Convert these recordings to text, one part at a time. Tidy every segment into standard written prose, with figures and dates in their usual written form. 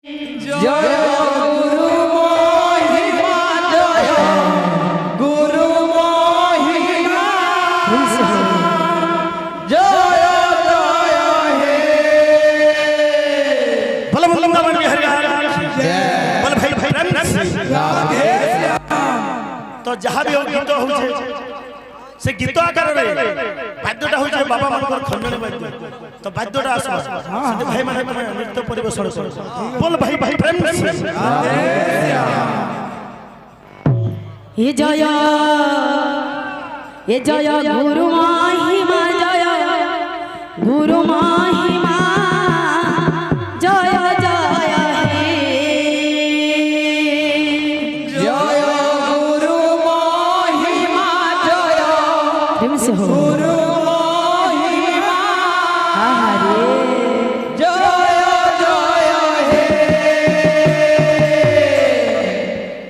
जय गुरु महिमा जय गुरु महिमा जय जय हे भला भला मन बिहारी भला भाई भाई राधे तो जहाँ भी गीत हो से गीत आकार रे बाद्यटा हो बाबा मानकर खंडन बाद्य तो बाद्यटा आस भाई माने नृत्य परिवेशन कर बोल भाई भाई प्रेम से ये जय गुरु महिमा जय गुरु महिमा जय जय हे जय गुरु महिमा जय प्रेम से हो गुरु महिमा हरे जय जय हे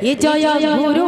ये जय गुरु